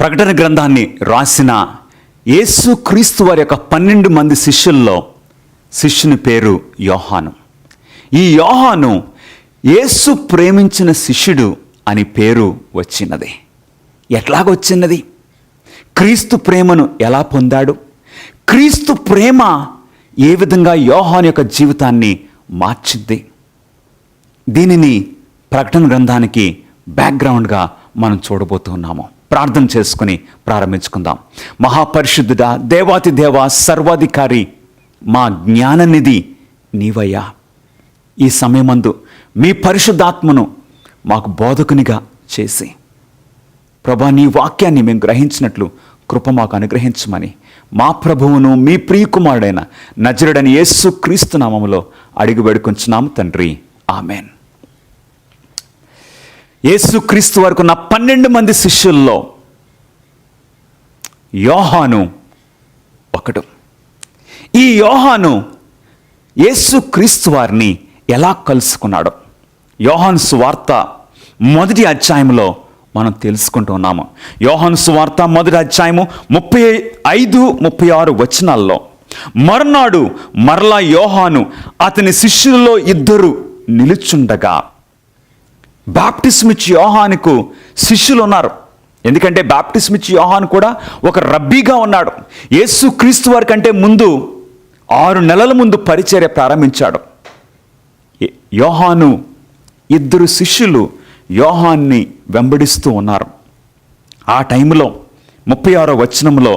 ప్రకటన గ్రంథాన్ని రాసిన యేసుక్రీస్తు వారి యొక్క 12 మంది శిష్యుల్లో శిష్యుని పేరు యోహాను. ఈ యోహాను యేసు ప్రేమించిన శిష్యుడు అని పేరు వచ్చినది. ఎట్లాగొచ్చినది? క్రీస్తు ప్రేమను ఎలా పొందాడు? క్రీస్తు ప్రేమ ఏ విధంగా యోహాను యొక్క జీవితాన్ని మార్చింది? దీనిని ప్రకటన గ్రంథానికి బ్యాక్గ్రౌండ్గా మనం చూడబోతున్నాము. ప్రార్థన చేసుకుని ప్రారంభించుకుందాం. మహాపరిశుద్ధుడా, దేవాతి దేవ, సర్వాధికారి, మా జ్ఞాననిధి నీవయ్యా. ఈ సమయమందు మీ పరిశుద్ధాత్మను మాకు బోధకునిగా చేసి ప్రభా, నీ వాక్యాన్ని మేము గ్రహించినట్లు కృప మాకు అనుగ్రహించమని మా ప్రభువును మీ ప్రియకుమారుడైన నజరుడైన యేసుక్రీస్తు నామములో అడిగి వేడుకొంచున్నాము తండ్రి, ఆమెన్. యేసుక్రీస్తు వరకు ఉన్న 12 మంది శిష్యుల్లో యోహాను ఒకడు. ఈ యోహాను యేసుక్రీస్తు వారిని ఎలా కలుసుకున్నాడు? యోహాను సువార్త 1వ అధ్యాయంలో మనం తెలుసుకుంటూ ఉన్నాము. యోహాను సువార్త 1వ అధ్యాయము 35-36 వచనాల్లో, మర్నాడు మరలా యోహాను అతని శిష్యులలో 2 నిలుచుండగా, బాప్టిస్మ్ ఇచ్చి యోహానుకు శిష్యులు ఉన్నారు. ఎందుకంటే బాప్టిస్మ్ ఇచ్చి యోహాను కూడా ఒక రబ్బీగా ఉన్నాడు. యేసుక్రీస్తు వారి కంటే ముందు 6 నెలల ముందు పరిచర్య ప్రారంభించాడు. యోహాను 2 శిష్యులు యోహాన్ని వెంబడిస్తూ ఉన్నారు. ఆ టైంలో 36వ వచనంలో,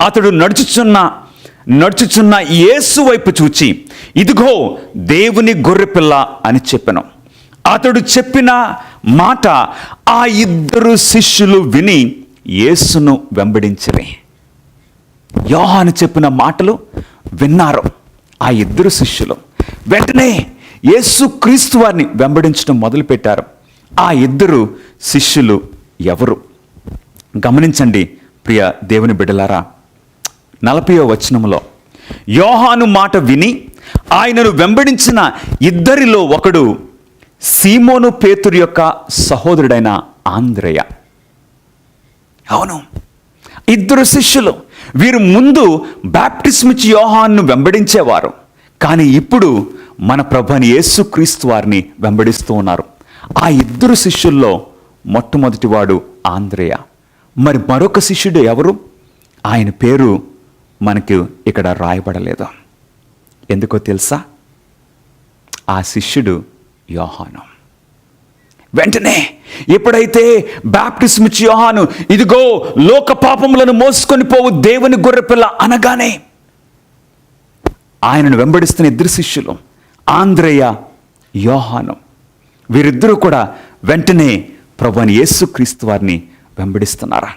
అతడు నడుచుచున్న యేసు వైపు చూచి, ఇదిగో దేవుని గొర్రెపిల్ల అని చెప్పెను. అతడు చెప్పిన మాట ఆ 2 శిష్యులు విని యేసును వెంబడించిరి. యోహాను చెప్పిన మాటలు విన్నారు ఆ 2 శిష్యులు. వెంటనే యేసుక్రీస్తు వారిని వెంబడించడం మొదలుపెట్టారు. ఆ 2 శిష్యులు ఎవరు? గమనించండి ప్రియ దేవుని బిడ్డలారా. 40వ వచనంలో, యోహాను మాట విని ఆయనను వెంబడించిన 2 ఒకడు సీమోను పేతురు యొక్క సహోదరుడైన ఆంద్రేయ. అవును, 2 శిష్యులు. వీరు ముందు బాప్టిస్మ్ ఇచ్చి యోహాను వెంబడించేవారు, కానీ ఇప్పుడు మన ప్రభువైన యేసుక్రీస్తు వారిని వెంబడిస్తూ ఉన్నారు. ఆ 2 శిష్యుల్లో మొట్టమొదటివాడు ఆంద్రేయ. మరి మరొక శిష్యుడు ఎవరు? ఆయన పేరు మనకు ఇక్కడ రాయబడలేదు. ఎందుకో తెలుసా? ఆ శిష్యుడు యోహాను. వెంటనే ఎప్పుడైతే బాప్టిస్మ్ ఇచ్చి యోహాను, ఇదిగో లోక పాపములను మోసుకొని పోవు దేవుని గొర్రెపిల్ల అనగానే, ఆయనను వెంబడిస్తున్న 2 శిష్యులు ఆంద్రేయ, యోహాను, వీరిద్దరూ కూడా వెంటనే ప్రభువైన యేసుక్రీస్తు వారిని వెంబడిస్తున్నారా?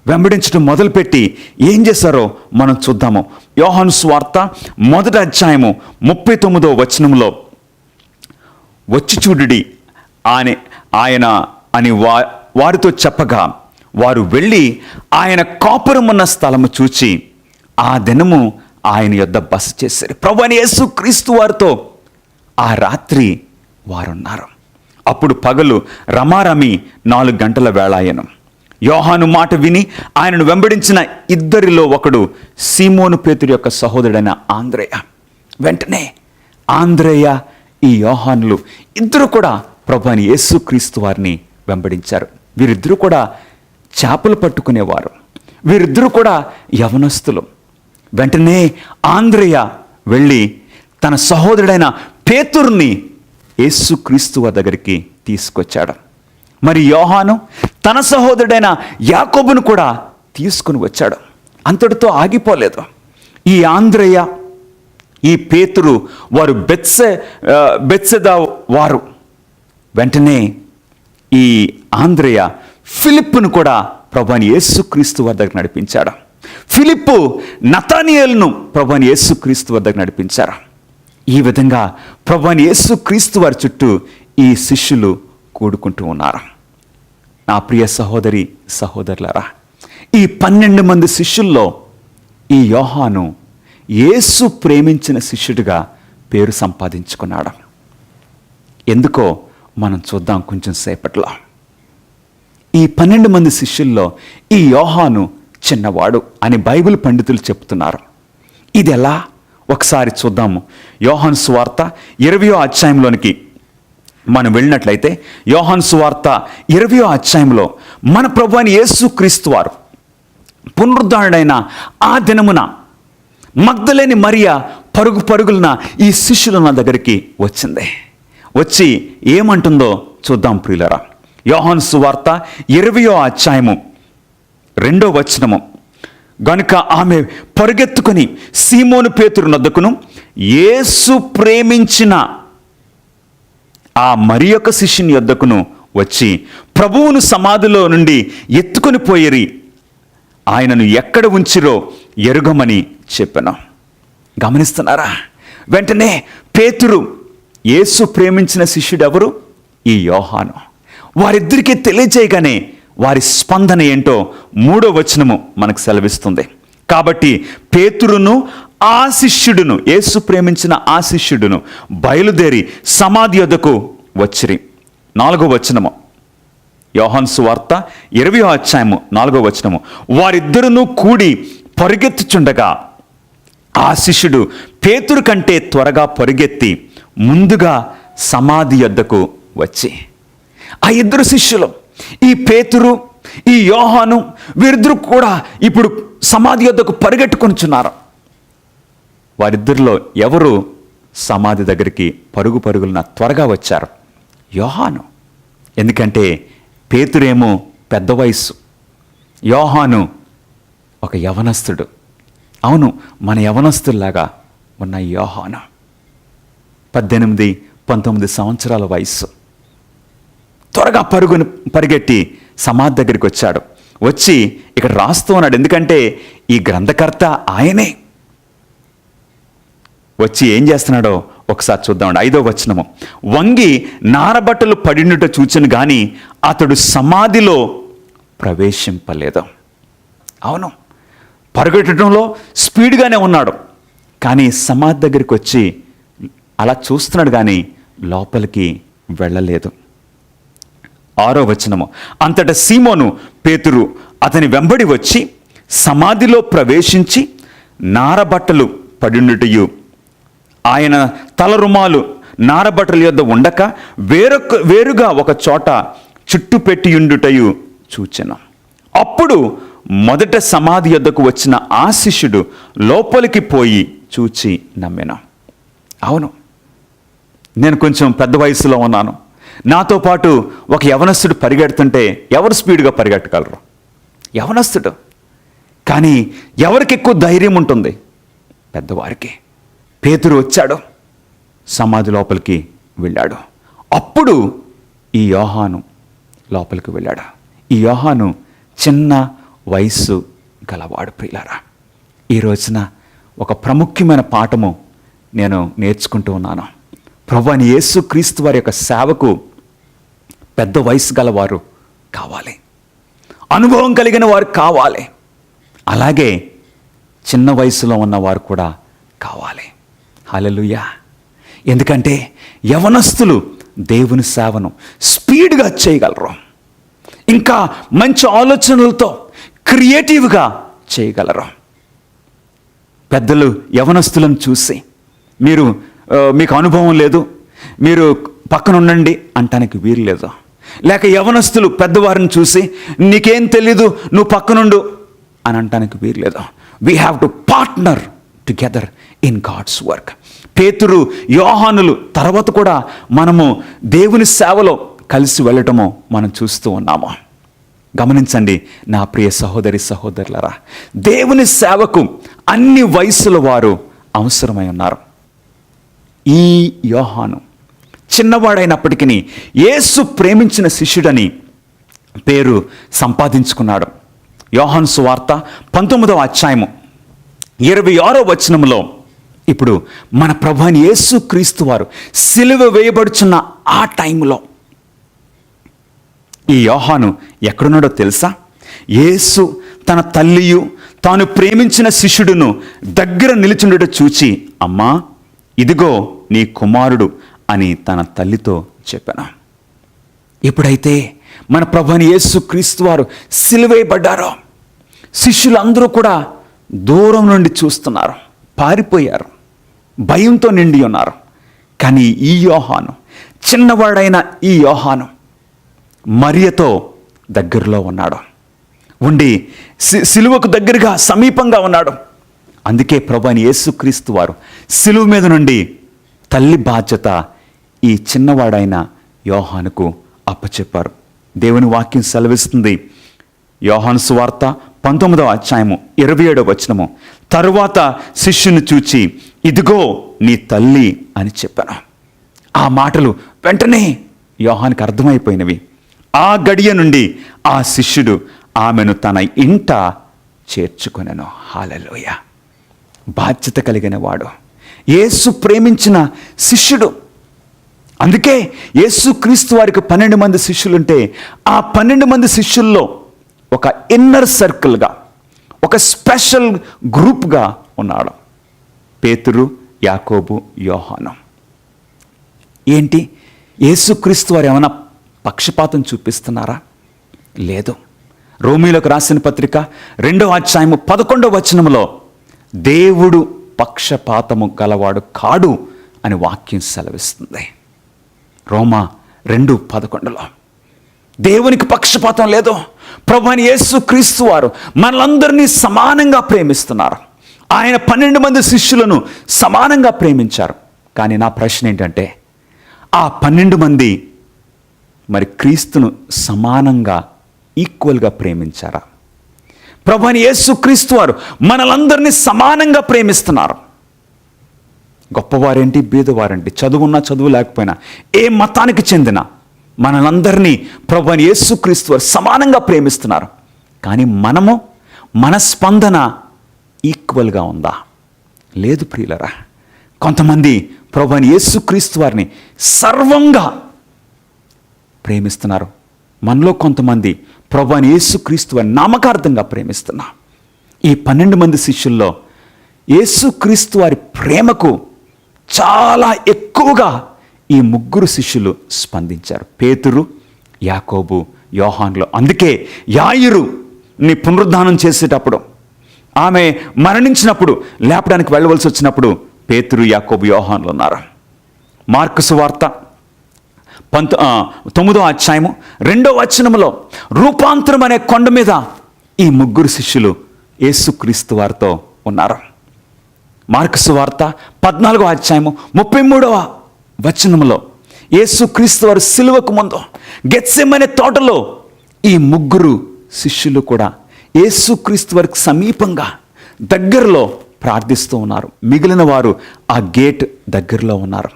వెంబడించడం మొదలుపెట్టి ఏం చేశారో మనం చూద్దాము. యోహాను సువార్త 1వ అధ్యాయము 39వ వచనంలో, వచ్చి చూడుడి ఆయన అని వారితో చెప్పగా, వారు వెళ్ళి ఆయన కాపురమున్న స్థలము చూచి ఆ దినము ఆయన యొద్ద బస చేశారు. ప్రభువైన యేసుక్రీస్తు వారితో ఆ రాత్రి వారున్నారు. అప్పుడు పగలు రమారమి 4 గంటల వేళ అయ్యెను. యోహాను మాట విని ఆయనను వెంబడించిన 2 ఒకడు సీమోను పేతురు యొక్క సహోదరుడైన ఆంద్రేయ. వెంటనే ఆంద్రేయ, ఈ యోహానులు 2 కూడా ప్రభువైన యేసుక్రీస్తు వారిని వెంబడించారు. వీరిద్దరూ కూడా చేపలు పట్టుకునేవారు. వీరిద్దరూ కూడా యవనస్తులు. వెంటనే ఆంద్రేయ వెళ్ళి తన సహోదరుడైన పేతురుని యేసుక్రీస్తు వారి దగ్గరికి తీసుకొచ్చాడు. మరి యోహాను తన సహోదరుడైన యాకోబును కూడా తీసుకుని వచ్చాడు. అంతటితో ఆగిపోలేదు. ఈ ఆంద్రేయ, ఈ పేతురు వారు బెత్సెదా వారు. వెంటనే ఈ ఆంద్రేయ ఫిలిప్పును కూడా ప్రభువైన యేసుక్రీస్తు వారి దగ్గర నడిపించాడు. ఫిలిప్పు నతానియేలును ప్రభువైన యేసుక్రీస్తు వారి దగ్గర నడిపించారు. ఈ విధంగా ప్రభువైన యేసుక్రీస్తు వారి చుట్టూ ఈ శిష్యులు కూడుకుంటూ ఉన్నారు. నా ప్రియ సహోదరి సహోదరులారా, ఈ 12 మంది శిష్యుల్లో ఈ యోహాను యేసు ప్రేమించిన శిష్యుడిగా పేరు సంపాదించుకున్నాడు. ఎందుకో మనం చూద్దాం కొంచెం సేపట్లో. ఈ 12 మంది శిష్యుల్లో ఈ యోహాను చిన్నవాడు అని బైబిల్ పండితులు చెప్తున్నారు. ఇది ఎలా? ఒకసారి చూద్దాము. యోహాను సువార్త 20వ అధ్యాయంలోనికి మనం వెళ్ళినట్లయితే, యోహాను సువార్త 20వ అధ్యాయంలో మన ప్రభువైన యేసుక్రీస్తు వారు పునరుద్ధరణుడైన ఆ దినమున మగ్దలేని మరియ పరుగు పరుగులన ఈ శిష్యులు నా దగ్గరికి వచ్చింది. వచ్చి ఏమంటుందో చూద్దాం ప్రియులరా. యోహాను సువార్త 20వ అధ్యాయము 2వ వచనము. గనుక ఆమె పరుగెత్తుకొని సీమోను పేతురు నొద్దకును యేసు ప్రేమించిన ఆ మరి యొక్క శిష్యుని యొద్దకును వచ్చి ప్రభువును సమాధిలో నుండి ఎత్తుకొని పోయిరి, ఆయనను ఎక్కడ ఉంచిరో ఎరుగమని చెప్పాను. గమనిస్తున్నారా? వెంటనే పేతురు, యేసు ప్రేమించిన శిష్యుడు ఎవరు? ఈ యోహాను. వారిద్దరికీ తెలియజేయగానే వారి స్పందన ఏంటో 3వ వచనము మనకు సెలవిస్తుంది. కాబట్టి పేతురును ఆ శిష్యుడును, యేసు ప్రేమించిన ఆ శిష్యుడును బయలుదేరి సమాధి యొద్దకు వచ్చిరి. 4వ వచనము, యోహాను సువార్త 20వ అధ్యాయము 4వ వచనము. వారిద్దరును కూడి పరుగెత్తుచుండగా ఆ శిష్యుడు పేతురు కంటే త్వరగా పరుగెత్తి ముందుగా సమాధి యొద్దకు వచ్చి, ఆ ఇద్దరు శిష్యులు, ఈ పేతురు, ఈ యోహాను, వీరిద్దరు కూడా ఇప్పుడు సమాధి యొద్దకు పరిగెట్టుకొనిచున్నారు. వారిద్దరిలో ఎవరు సమాధి దగ్గరికి పరుగున త్వరగా వచ్చారు? యోహాను. ఎందుకంటే పేతురేమో పెద్ద వయస్సు, యోహాను ఒక యవనస్తుడు. అవును, మన యవనస్తుల్లాగా ఉన్న యోహాను 18-19 సంవత్సరాల వయస్సు. త్వరగా పరిగెట్టి సమాధి దగ్గరికి వచ్చాడు. వచ్చి ఇక్కడ రాస్తూ ఉన్నాడు. ఎందుకంటే ఈ గ్రంథకర్త ఆయనే. వచ్చి ఏం చేస్తున్నాడో ఒకసారి చూద్దామండి. 5వ వచనము. వంగి నారబట్టలు పడినట్టు చూచెను గాని అతడు సమాధిలో ప్రవేశింపలేదు. అవును, పరిగెట్టడంలో స్పీడ్గానే ఉన్నాడు, కానీ సమాధి దగ్గరికి వచ్చి అలా చూస్తున్నాడు కానీ లోపలికి వెళ్ళలేదు. 6వ వచనము. అంతటా సీమోను పేతురు అతని వెంబడి వచ్చి సమాధిలో ప్రవేశించి నారబట్టలు పడినట్టు ఆయన తల రుమాలు నారబట్టల యొద్ద ఉండక వేరుగా ఒక చోట చుట్టు పెట్టియుండుటయు చూచెను. అప్పుడు మొదట సమాధి యొద్దకు వచ్చిన ఆ శిష్యుడు లోపలికి పోయి చూచి నమ్మెను. అవును, నేను కొంచెం పెద్ద వయసులో ఉన్నాను. నాతో పాటు ఒక యవనస్తుడు పరిగెడుతుంటే ఎవరు స్పీడ్గా పరిగెట్టగలరు? యవనస్తుడు. కానీ ఎవరికి ఎక్కువ ధైర్యం ఉంటుంది? పెద్దవారికి. పేతురు వచ్చాడు, సమాధి లోపలికి వెళ్ళాడు. అప్పుడు ఈ యోహాను లోపలికి వెళ్ళాడు. ఈ యోహాను చిన్న వయస్సు గలవాడు. ప్రియులారా, ఈ రోజున ఒక ప్రాముఖ్యమైన పాఠము నేను నేర్చుకుంటూ ఉన్నాను. ప్రభువైన యేసుక్రీస్తు వారి యొక్క సేవకు పెద్ద వయసు గలవారు కావాలి, అనుభవం కలిగిన వారు కావాలి. అలాగే చిన్న వయసులో ఉన్నవారు కూడా కావాలి. హల్లెలూయా. ఎందుకంటే యవనస్తులు దేవుని సేవను స్పీడ్గా చేయగలరు, ఇంకా మంచి ఆలోచనలతో క్రియేటివ్గా చేయగలరు. పెద్దలు యవనస్తులను చూసి మీకు అనుభవం లేదు, మీరు పక్కన ఉండండి అంటానికి వీలు లేదు. లేక యవనస్తులు పెద్దవారిని చూసి నీకేం తెలీదు, నువ్వు పక్కనుండు అని అంటానికి వీలు లేదు. We have to partner together in God's work. పేతురు, యోహానులు తర్వాత కూడా మనము దేవుని సేవలో కలిసి వెళ్ళటము మనం చూస్తూ ఉన్నాము. గమనించండి నా ప్రియ సహోదరి సహోదరులారా, దేవుని సేవకు అన్ని వయసుల వారు అవసరమై ఉన్నారు. ఈ యోహాను చిన్నవాడైనప్పటికీ యేసు ప్రేమించిన శిష్యుడని పేరు సంపాదించుకున్నాడు. యోహాను సువార్త 19వ అధ్యాయము 26వ వచనంలో ఇప్పుడు మన ప్రభువైన యేసుక్రీస్తు వారు సిలువ వేయబడుచున్న ఆ టైంలో ఈ యోహాను ఎక్కడున్నాడో తెలుసా? యేసు తన తల్లియు తాను ప్రేమించిన శిష్యుడును దగ్గర నిలిచుండట చూచి, అమ్మా ఇదిగో నీ కుమారుడు అని తన తల్లితో చెప్పాను. ఎప్పుడైతే మన ప్రభువైన యేసుక్రీస్తు వారు సిలువేయబడ్డారో శిష్యులందరూ కూడా దూరం నుండి చూస్తున్నారు, పారిపోయారు, భయంతో నిండి ఉన్నారు. కానీ ఈ యోహాను, చిన్నవాడైన ఈ యోహాను మరియతో దగ్గరలో ఉన్నాడు, ఉండి సిలువకు దగ్గరగా సమీపంగా ఉన్నాడు. అందుకే ప్రభువైన యేసుక్రీస్తు వారు సిలువ మీద నుండి తల్లి బాధ్యత ఈ చిన్నవాడైన యోహానుకు అప్పచెప్పారు. దేవుని వాక్యం సెలవిస్తుంది, యోహాను సువార్త 19వ అధ్యాయము 27వ వచనము, తరువాత శిష్యుని చూచి ఇదిగో నీ తల్లి అని చెప్పాను. ఆ మాటలు వెంటనే యోహానుకు అర్థమైపోయినవి. ఆ గడియ నుండి ఆ శిష్యుడు ఆమెను తన ఇంట చేర్చుకొనెను. హల్లెలూయా! బాధ్యత కలిగిన వాడు, యేసు ప్రేమించిన శిష్యుడు. అందుకే యేసుక్రీస్తు వారికి 12 మంది శిష్యులుంటే ఆ 12 మంది శిష్యుల్లో ఒక ఇన్నర్ సర్కిల్గా, ఒక స్పెషల్ గ్రూప్గా ఉన్నాడు పేతురు, యాకోబు, యోహాను. ఏంటి, యేసుక్రీస్తు వారు ఏమైనా పక్షపాతం చూపిస్తున్నారా? లేదు. రోమీయులకు రాసిన పత్రిక 2వ అధ్యాయము 11వ వచనంలో దేవుడు పక్షపాతము గలవాడు కాడు అని వాక్యం సెలవిస్తుంది. రోమా 2:11లో దేవునికి పక్షపాతం లేదు. ప్రభువైన యేసుక్రీస్తు వారు మనలందరినీ సమానంగా ప్రేమిస్తున్నారు. ఆయన 12 మంది శిష్యులను సమానంగా ప్రేమించారు. కానీ నా ప్రశ్న ఏంటంటే, ఆ 12 మంది మరి క్రీస్తును సమానంగా ఈక్వల్గా ప్రేమించారా? ప్రభువైన యేసుక్రీస్తు వారు మనలందరినీ సమానంగా ప్రేమిస్తున్నారు. గొప్పవారేంటి, బీదవారేంటి, చదువున్నా చదువు లేకపోయినా, ఏ మతానికి చెందిన మనలందరినీ ప్రభువైన యేసుక్రీస్తు వారు సమానంగా ప్రేమిస్తున్నారు. కానీ మనము, మన స్పందన ఈక్వల్గా ఉందా? లేదు ప్రియులరా. కొంతమంది ప్రభువైన యేసుక్రీస్తు వారిని సర్వంగా ప్రేమిస్తున్నారు. మనలో కొంతమంది ప్రభువైన యేసుక్రీస్తు వారిని నామకార్థంగా ప్రేమిస్తున్నారు. ఈ 12 మంది శిష్యుల్లో యేసుక్రీస్తు వారి ప్రేమకు చాలా ఎక్కువగా ఈ 3 శిష్యులు స్పందించారు, పేతురు, యాకోబు, యోహాన్లు. అందుకే యాయిరు ని పునరుద్ధానం చేసేటప్పుడు, ఆమె మరణించినప్పుడు లేపడానికి వెళ్ళవలసి వచ్చినప్పుడు పేతురు, యాకోబు, యోహాన్లు ఉన్నారు. మార్కు సువార్త 9వ అధ్యాయము 2వ వచనములో రూపాంతరం అనే కొండ మీద ఈ 3 శిష్యులు యేసుక్రీస్తు వారితో ఉన్నారు. మార్కు సువార్త 14వ అధ్యాయము 33వ వచనములో యేసుక్రీస్తు వారు సిలువకు ముందు గెత్సెమనే తోటలో ఈ 3 శిష్యులు కూడా యేసుక్రీస్తు వారికి సమీపంగా దగ్గరలో ప్రార్థిస్తూ ఉన్నారు. మిగిలిన వారు ఆ గేట్ దగ్గరలో ఉన్నారు.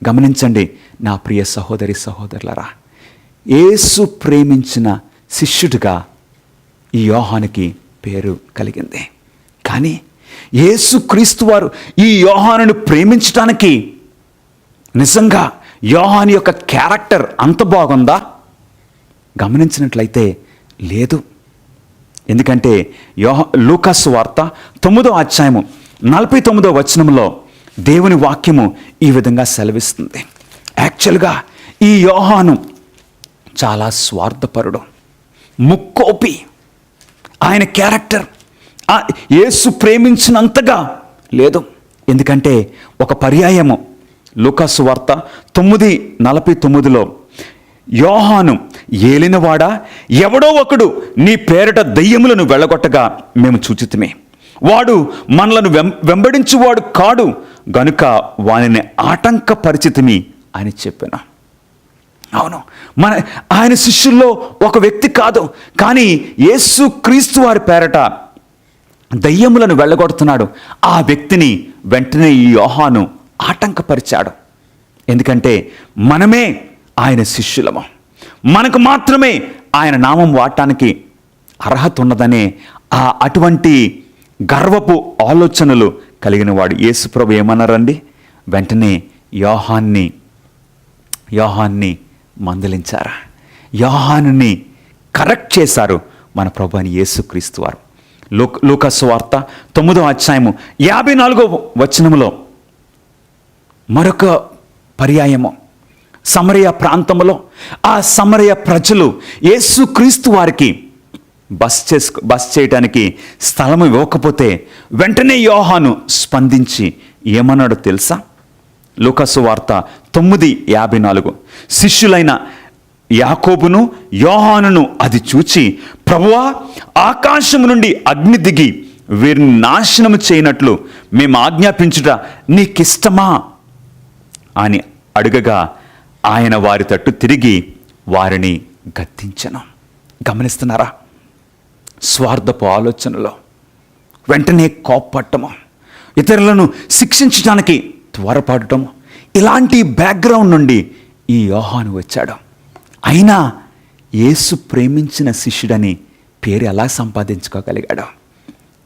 గమనించండి నా ప్రియ సహోదరి సహోదరులరా, యేసు ప్రేమించిన శిష్యుడిగా ఈ యోహానుకి పేరు కలిగింది. కానీ యేసుక్రీస్తు వారు ఈ యోహానుని ప్రేమించడానికి నిజంగా యోహాను యొక్క క్యారెక్టర్ అంత బాగుందా? గమనించినట్లయితే లేదు. ఎందుకంటే లూకాసు వార్త 9వ అధ్యాయము 49వ వచనంలో దేవుని వాక్యము ఈ విధంగా సెలవిస్తుంది. యాక్చువల్గా ఈ యోహాను చాలా స్వార్థపరుడు, ముక్కోపి. ఆయన క్యారెక్టర్ యేసు ప్రేమించినంతగా లేదు. ఎందుకంటే ఒక పర్యాయము లూకాసు వార్త 9:49లో యోహాను, ఏలినవాడా, ఎవడో ఒకడు నీ పేరట దయ్యములను వెళ్ళగొట్టగా మేము చూచితిమి. వాడు మనలను వెంబడించువాడు కాడు గనుక వానిని ఆటంకపరిచితిమి అని చెప్పాను. అవును, ఆయన శిష్యుల్లో ఒక వ్యక్తి కాదు, కానీ యేసు క్రీస్తు వారి పేరట దయ్యములను వెళ్ళగొడుతున్నాడు. ఆ వ్యక్తిని వెంటనే ఈ యోహాను ఆటంకపరిచాడు. ఎందుకంటే మనమే ఆయన శిష్యులము, మనకు మాత్రమే ఆయన నామం వాడటానికి అర్హత ఉన్నదనే అటువంటి గర్వపు ఆలోచనలు కలిగిన వాడు యేసుప్రభు ఏమన్నారండి? వెంటనే యోహాన్ని మందలించారు, యోహానుని కరెక్ట్ చేశారు మన ప్రభు అని యేసుక్రీస్తు వారు. లూకాసు వార్త 9వ అధ్యాయము 54వ వచనములో మరొక పర్యాయము సమరయ ప్రాంతంలో ఆ సమరయ ప్రజలు యేసుక్రీస్తు వారికి బస్ చేయడానికి స్థలం ఇవ్వకపోతే వెంటనే యోహాను స్పందించి ఏమన్నాడో తెలుసా? లూకాసు వార్త 9:54. శిష్యులైన యాకోబును యోహానును అది చూచి, ప్రభువా, ఆకాశము నుండి అగ్ని దిగి వీరిని నాశనము చేయనట్లు మేము ఆజ్ఞాపించుట నీకిష్టమా అని అడుగగా ఆయన వారి తట్టు తిరిగి వారిని గద్దించెను. గమనిస్తున్నారా? స్వార్థపు ఆలోచనలో వెంటనే కోప్పట్టము, ఇతరులను శిక్షించడానికి త్వరపడటము, ఇలాంటి బ్యాక్గ్రౌండ్ నుండి ఈ యోహాను వచ్చాడు. అయినా యేసు ప్రేమించిన శిష్యుడని పేరు ఎలా సంపాదించుకోగలిగాడు?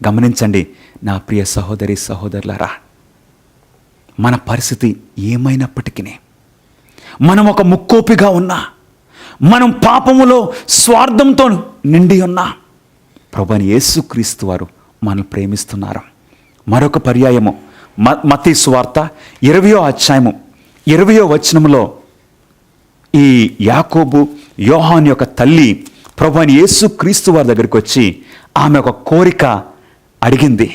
గమనించండి నా ప్రియ సహోదరి సహోదరులారా, మన పరిస్థితి ఏమైనప్పటికీ, మనం ఒక ముక్కోపిగా ఉన్నా, మనం పాపములో స్వార్థంతో నిండి ఉన్నా, ప్రభువైన యేసుక్రీస్తు వారు మనల్ని ప్రేమిస్తున్నారు. మరొక పర్యాయము మత్తయి సువార్త 20వ అధ్యాయము 20వ వచనములో ఈ యాకోబు యోహాను యొక్క తల్లి ప్రభువైన యేసుక్రీస్తు వారి దగ్గరికి వచ్చి ఆమె ఒక కోరిక అడిగింది.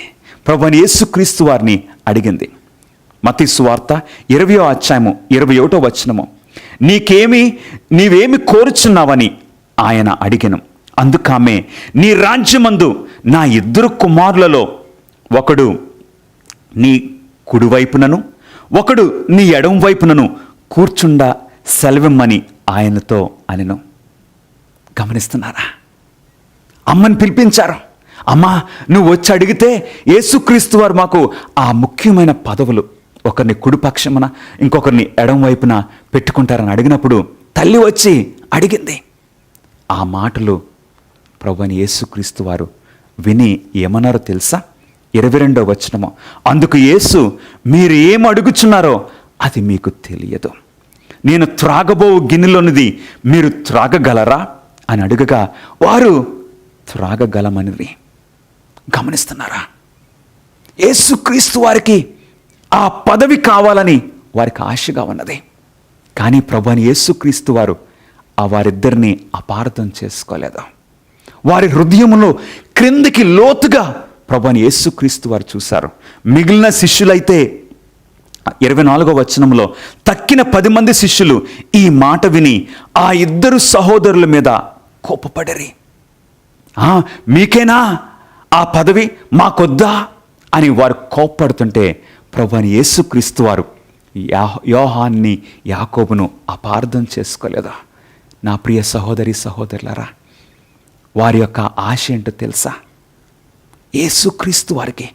ప్రభువైన యేసుక్రీస్తు వారిని అడిగింది. మత్తయి సువార్త 20వ అధ్యాయము 21వ వచనము, నీవేమి కోరుచున్నావని ఆయన అడిగెను. అందుకామె, నీ రాజ్యమందు నా 2 కుమారులలో ఒకడు నీ కుడివైపునను ఒకడు నీ ఎడమ వైపునను కూర్చుండా సెలవిమ్మని ఆయనతో అనెను. గమనిస్తున్నారా? అమ్మని పిలిపించారు. అమ్మా, నువ్వు వచ్చి అడిగితే యేసుక్రీస్తు వారు మాకు ఆ ముఖ్యమైన పదవులు, ఒకరిని కుడిపక్షమున ఇంకొకరిని ఎడమ వైపున పెట్టుకుంటారని అడిగినప్పుడు తల్లి వచ్చి అడిగింది. ఆ మాటలు ప్రభువైన యేసుక్రీస్తు వారు విని ఏమన్నారో తెలుసా? 22వ వచనము, అందుకు యేసు, మీరు ఏం అడుగుచున్నారో అది మీకు తెలియదు. నేను త్రాగబో గిన్నెలోనిది మీరు త్రాగగలరా అని అడుగగా వారు త్రాగగలమనిరి. గమనిస్తున్నారా? యేసుక్రీస్తు వారికి ఆ పదవి కావాలని వారికి ఆశగా ఉన్నది. కానీ ప్రభువైన యేసుక్రీస్తు వారు వారిద్దరిని అపార్థం చేసుకోలేదు. వారి హృదయంలో క్రిందికి లోతుగా ప్రభువైన యేసుక్రీస్తు వారు చూశారు. మిగిలిన శిష్యులైతే 24వ వచనంలో తక్కిన 10 మంది శిష్యులు ఈ మాట విని ఆ 2 సహోదరుల మీద కోపపడరి. మీకేనా ఆ పదవి, మాకొద్దా అని వారు కోప్పడుతుంటే ప్రభువైన యేసుక్రీస్తు వారు యోహాన్ని యాకోబును అపార్థం చేసుకోలేదా? నా ప్రియ సహోదరి సహోదరులారా, వారి యొక్క ఆశ ఏంటో తెలుసా? యేసుక్రీస్తు వారికి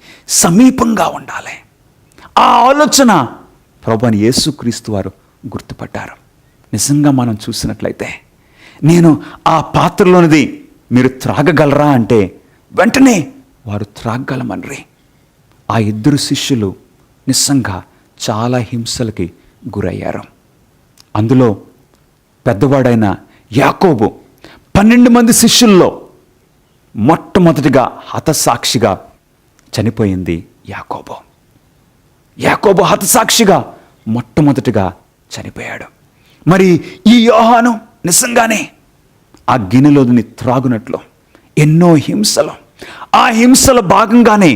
సమీపంగా ఉండాలి. ఆ ఆలోచన ప్రభువైన యేసుక్రీస్తు వారు గుర్తుపట్టారు. నిజంగా మనం చూసినట్లయితే, నేను ఆ పాత్రలోనిది మీరు త్రాగగలరా అంటే వెంటనే వారు త్రాగగలమనరి. ఆ 2 శిష్యులు నిజంగా చాలా హింసలకి గురయ్యారు. అందులో పెద్దవాడైన యాకోబు 12 మంది శిష్యుల్లో మొట్టమొదటిగా హతసాక్షిగా చనిపోయింది యాకోబు. యాకోబు హతసాక్షిగా మొట్టమొదటిగా చనిపోయాడు. మరి ఈ యోహాను నిజంగానే ఆ గిన్నెలోని త్రాగునట్లు ఎన్నో హింసలు, ఆ హింసల భాగంగానే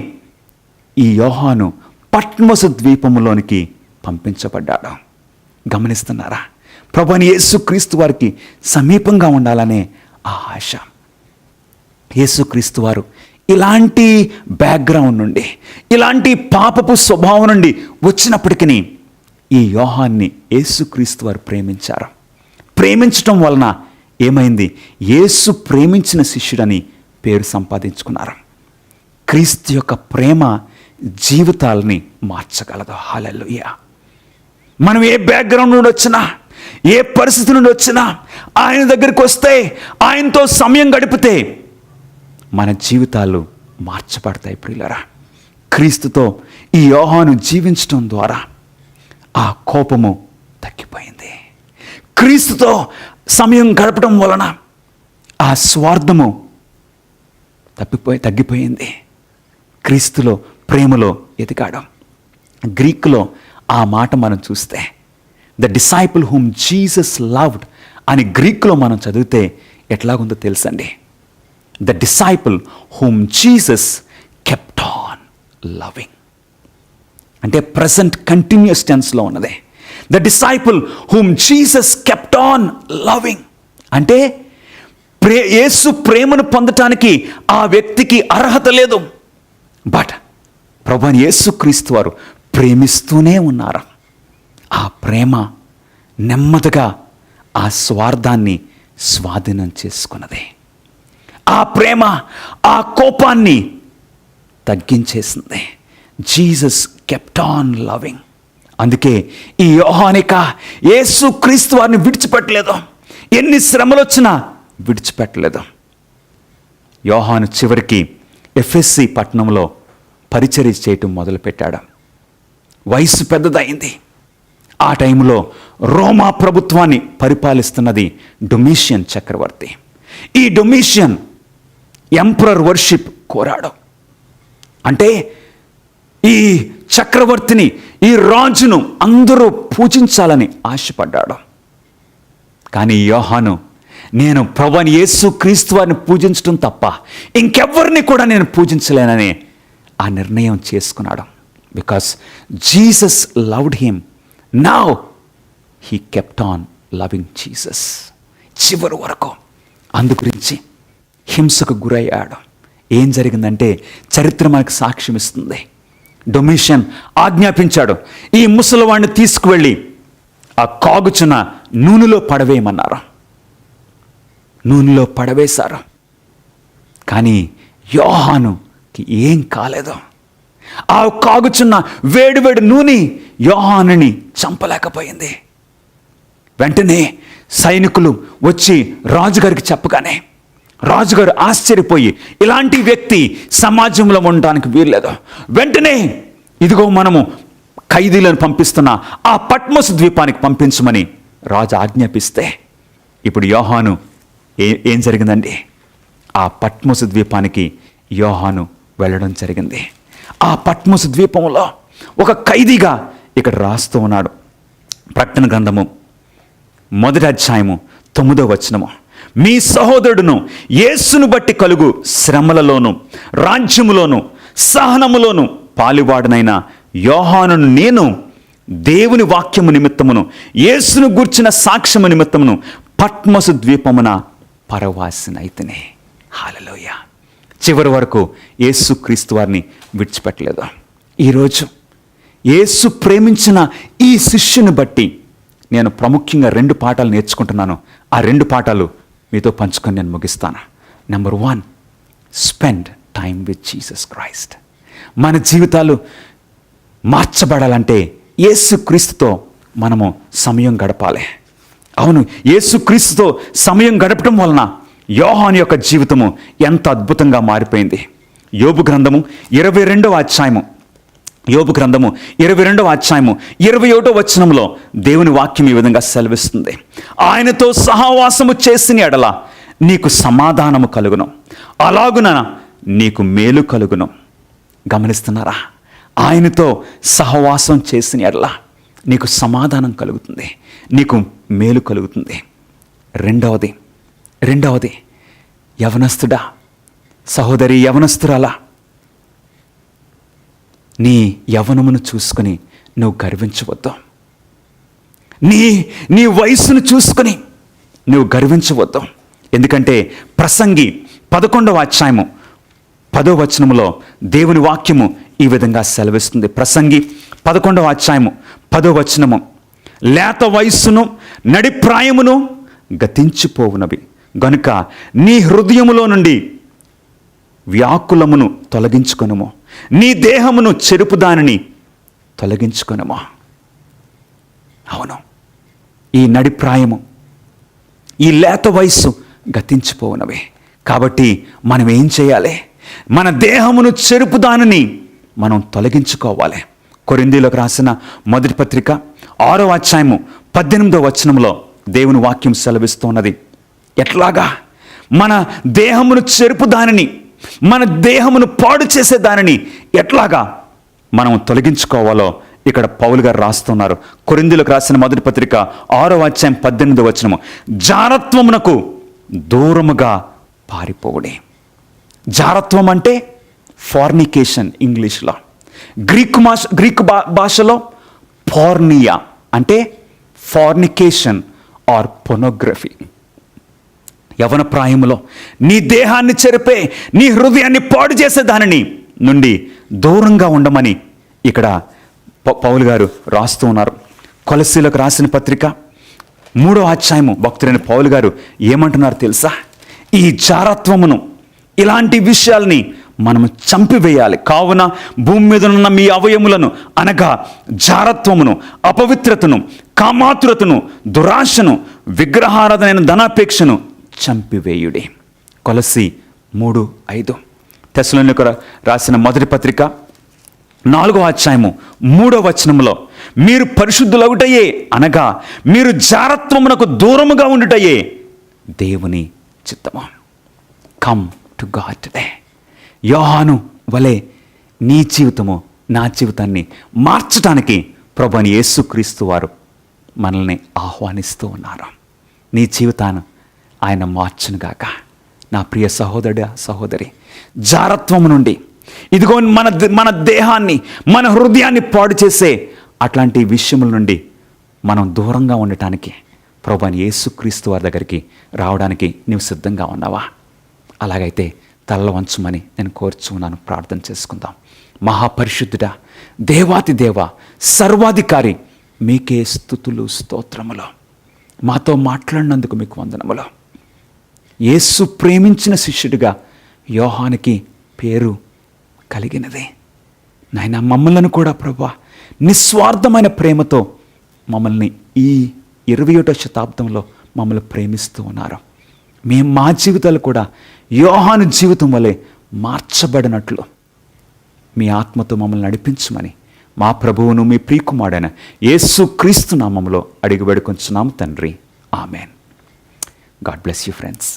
ఈ యోహాను పట్మసు ద్వీపములోనికి పంపించబడ్డాడు. గమనిస్తున్నారా? ప్రభువైన యేసుక్రీస్తు వారికి సమీపంగా ఉండాలనే ఆ ఆశ. యేసుక్రీస్తు వారు ఇలాంటి బ్యాక్గ్రౌండ్ నుండి, ఇలాంటి పాపపు స్వభావం నుండి వచ్చినప్పటికీ ఈ యోహాన్ని యేసుక్రీస్తు వారు ప్రేమించారు. ప్రేమించటం వలన ఏమైంది? యేసు ప్రేమించిన శిష్యుడని పేరు సంపాదించుకున్నారు. క్రీస్తు యొక్క ప్రేమ జీవితాలని మార్చగలదు. హల్లెలూయా. మనం ఏ బ్యాక్గ్రౌండ్ నుండి వచ్చినా, ఏ పరిస్థితి నుండి వచ్చినా ఆయన దగ్గరికి వస్తే, ఆయనతో సమయం గడిపితే మన జీవితాలు మార్చబడతాయి. ప్రియులారా, క్రీస్తుతో ఈ యోహాను జీవించడం ద్వారా ఆ కోపము తగ్గిపోయింది. క్రీస్తుతో సమయం గడపడం వలన ఆ స్వార్థము తగ్గిపోయింది. క్రీస్తులో ప్రేమలో ఎదిగాడు. గ్రీకులో ఆ మాట మనం చూస్తే the disciple whom Jesus loved అని గ్రీకులో మనం చదివితే ఎట్లాగుందో తెలుసండి. The disciple whom Jesus kept on loving అంటే ప్రజెంట్ కంటిన్యూస్ టెన్స్లో ఉన్నదే. The disciple whom Jesus kept on loving అంటే యేసు ప్రేమను పొందటానికి ఆ వ్యక్తికి అర్హత లేదు. బట్ ప్రభువైన యేసుక్రీస్తు వారు ప్రేమిస్తూనే ఉన్నారు. ఆ ప్రేమ నెమ్మదిగా ఆ స్వార్థాన్ని స్వాధీనం చేసుకున్నది. ఆ ప్రేమ ఆ కోపాన్ని తగ్గించేసింది. Jesus kept on loving. అందుకే ఈ యోహానిక యేసుక్రీస్తు వారిని విడిచిపెట్టలేదు. ఎన్ని శ్రమలు వచ్చినా విడిచిపెట్టలేదు. యోహాను చివరికి ఎఫెస్సి పట్టణంలో పరిచర్య చేయటం మొదలుపెట్టాడు. వయసు పెద్దదైంది. ఆ టైంలో రోమా ప్రభుత్వాన్ని పరిపాలిస్తున్నది డొమిషియన్ చక్రవర్తి. ఈ డొమిషియన్ ఎంపరర్ వర్షిప్ కోరాడు. అంటే ఈ చక్రవర్తిని, ఈ రాజును అందరూ పూజించాలని ఆశపడ్డాడు. కానీ యోహాను, నేను ప్రభువైన యేసుక్రీస్తు వారిని పూజించడం తప్ప ఇంకెవ్వరిని కూడా నేను పూజించలేనని ఆ నిర్ణయం చేసుకున్నాడు. Because Jesus loved him. Now he kept on loving Jesus చివరి వరకు. అందు గురించి హింసకు గురయ్యాడు. ఏం జరిగిందంటే చరిత్ర మనకు సాక్ష్యం ఇస్తుంది. డొమిషియన్ ఆజ్ఞాపించాడు, ఈ ముసలివాడిని తీసుకువెళ్ళి ఆ కాగుచున్న నూనెలో పడవేయమన్నారు. నూనెలో పడవేశారు. కానీ యోహానుకి ఏం కాలేదు. ఆ కాగుచున్న వేడివేడి నూనె యోహానుని చంపలేకపోయింది. వెంటనే సైనికులు వచ్చి రాజుగారికి చెప్పగానే రాజుగారు ఆశ్చర్యపోయి, ఇలాంటి వ్యక్తి సమాజంలో ఉండడానికి వీల్లేదు, వెంటనే ఇదిగో మనము ఖైదీలను పంపిస్తున్న ఆ పట్మోస్ ద్వీపానికి పంపించమని రాజు ఆజ్ఞాపిస్తే, ఇప్పుడు యోహాను ఏం జరిగిందండి? ఆ పట్మోస్ ద్వీపానికి యోహాను వెళ్ళడం జరిగింది. ఆ పట్మోస్ ద్వీపంలో ఒక ఖైదీగా ఇక్కడ రాస్తూ ఉన్నాడు. ప్రకటన గ్రంథము 1వ అధ్యాయము 9వ వచనము, మీ సహోదరుడును యేసును బట్టి కలుగు శ్రమలలోను రాజ్యములోను సహనములోను పాలువాడనైన యోహానును నేను దేవుని వాక్యము నిమిత్తమును యేసును గూర్చిన సాక్ష్యము నిమిత్తమును పట్మోసు ద్వీపమున పరవాసినైతిని. హల్లెలూయా. చివరి వరకు యేసుక్రీస్తు వారిని విడిచిపెట్టలేదు. ఈరోజు యేసు ప్రేమించిన ఈ శిష్యుని బట్టి నేను ప్రాముఖ్యంగా 2 పాఠాలు నేర్చుకుంటున్నాను. ఆ 2 పాఠాలు మీతో పంచుకొని నేను ముగిస్తాను. Number 1, spend time with Jesus Christ. మన జీవితాలు మార్చబడాలంటే యేసుక్రీస్తుతో మనము సమయం గడపాలి. అవును, యేసుక్రీస్తుతో సమయం గడపడం వలన యోహాను యొక్క జీవితము ఎంత అద్భుతంగా మారిపోయింది. యోబు గ్రంథము 22వ అధ్యాయము 21వ వచనంలో దేవుని వాక్యం ఈ విధంగా సెలవిస్తుంది, ఆయనతో సహవాసము చేసిన ఎడల నీకు సమాధానము కలుగును, అలాగున నీకు మేలు కలుగును. గమనిస్తున్నారా? ఆయనతో సహవాసం చేసిన ఎడల నీకు సమాధానం కలుగుతుంది, నీకు మేలు కలుగుతుంది. రెండవది యవనస్తుడా, సహోదరి, యవనస్తురాలా, నీ యవనమును చూసుకొని నువ్వు గర్వించవద్దు. నీ వయస్సును చూసుకొని నువ్వు గర్వించవద్దు. ఎందుకంటే ప్రసంగి 11వ అధ్యాయము 10వ వచనములో దేవుని వాక్యము ఈ విధంగా సెలవిస్తుంది. ప్రసంగి 11వ అధ్యాయము 10వ వచనము, లేత వయస్సును నడిప్రాయమును గతించిపోవునవి గనుక నీ హృదయములో నుండి వ్యాకులమును తొలగించుకొనుము, నీ దేహమును చెరుపు దానిని తొలగించుకొనుము. అవును, ఈ నడిప్రాయము, ఈ లేత వయస్సు గతించిపోవునవి. కాబట్టి మనం ఏం చేయాలి? మన దేహమును చెరుపు దానిని మనం తొలగించుకోవాలి. కొరింథీయులకు రాసిన 1వ పత్రిక 6వ అధ్యాయము 18వ వచనంలో దేవుని వాక్యం సెలవిస్తున్నది. ఎట్లాగా మన దేహమును చెరుపు దానిని, మన దేహమును పాడు చేసే దానిని ఎట్లాగా మనం తొలగించుకోవాలో ఇక్కడ పౌలు గారు రాస్తున్నారు. కొరింథీయులకు రాసిన మొదటి పత్రిక 6వ అధ్యాయం 18వ వచనము, జారత్వమునకు దూరముగా పారిపోవుడే. జారత్వం అంటే ఫార్నికేషన్ ఇంగ్లీష్లో. గ్రీకు భాషలో పోర్నియా అంటే ఫార్నికేషన్ ఆర్ పొనోగ్రఫీ. యవన ప్రాయములో నీ దేహాన్ని చెరిపే, నీ హృదయాన్ని పాడు చేసే దానిని నుండి దూరంగా ఉండమని ఇక్కడ పౌలు గారు రాస్తూ ఉన్నారు. కొలస్సీలకు రాసిన పత్రిక 3వ అధ్యాయము భక్తుడైన పౌలు గారు ఏమంటున్నారు తెలుసా? ఈ జారత్వమును, ఇలాంటి విషయాల్ని మనము చంపివేయాలి. కావున భూమి మీద ఉన్న మీ అవయములను అనగా జారత్వమును, అపవిత్రతను, కామాతురతను, దురాశను, విగ్రహారాధనైన ధనాపేక్షను చంపివేయుడి. కొలస్సీ 3:5. తెస్సలోనికీయులకు రాసిన మొదటి పత్రిక 4వ అధ్యాయము 3వ వచనంలో, మీరు పరిశుద్ధులగుటయే అనగా మీరు జారత్వమునకు దూరముగా ఉండుటయే దేవుని చిత్తము. Come to God today. యోహాను వలె నీ జీవితము, నా జీవితాన్ని మార్చడానికి ప్రభువైన యేసుక్రీస్తు వారు మనల్ని ఆహ్వానిస్తూ ఉన్నారు. నీ జీవితాన్ని ఆయన మార్చునుగాక. నా ప్రియ సహోదరుడా, సహోదరి, జారత్వము నుండి, ఇదిగో మన దేహాన్ని, మన హృదయాన్ని పాడు చేసే అట్లాంటి విషయముల నుండి మనం దూరంగా ఉండటానికి ప్రభువైన యేసుక్రీస్తు వారి దగ్గరికి రావడానికి నీవు సిద్ధంగా ఉన్నావా? అలాగైతే తల్ల వంచమని నేను కోరుచున్నాను. ప్రార్థన చేసుకుందాం. మహాపరిశుద్ధుడా, దేవాతి దేవ, సర్వాధికారి, మీకే స్తుతులు స్తోత్రములు. మాతో మాట్లాడినందుకు మీకు వందనములు. యేసు ప్రేమించిన శిష్యుడిగా యోహానికి పేరు కలిగినది. నాయన, మమ్మల్ని కూడా ప్రభువా నిస్వార్థమైన ప్రేమతో మమ్మల్ని ఈ 21వ శతాబ్దంలో మమ్మల్ని ప్రేమిస్తూ ఉన్నారు. మేము మా జీవితాలు కూడా యోహాను జీవితం వలె మార్చబడినట్లు మీ ఆత్మతో మమ్మల్ని నడిపించమని మా ప్రభువును మీ ప్రియకుమారుడైన యేసుక్రీస్తు నామములో అడిగి వేడుకొంచున్నాము తండ్రి. Amen. God bless you friends.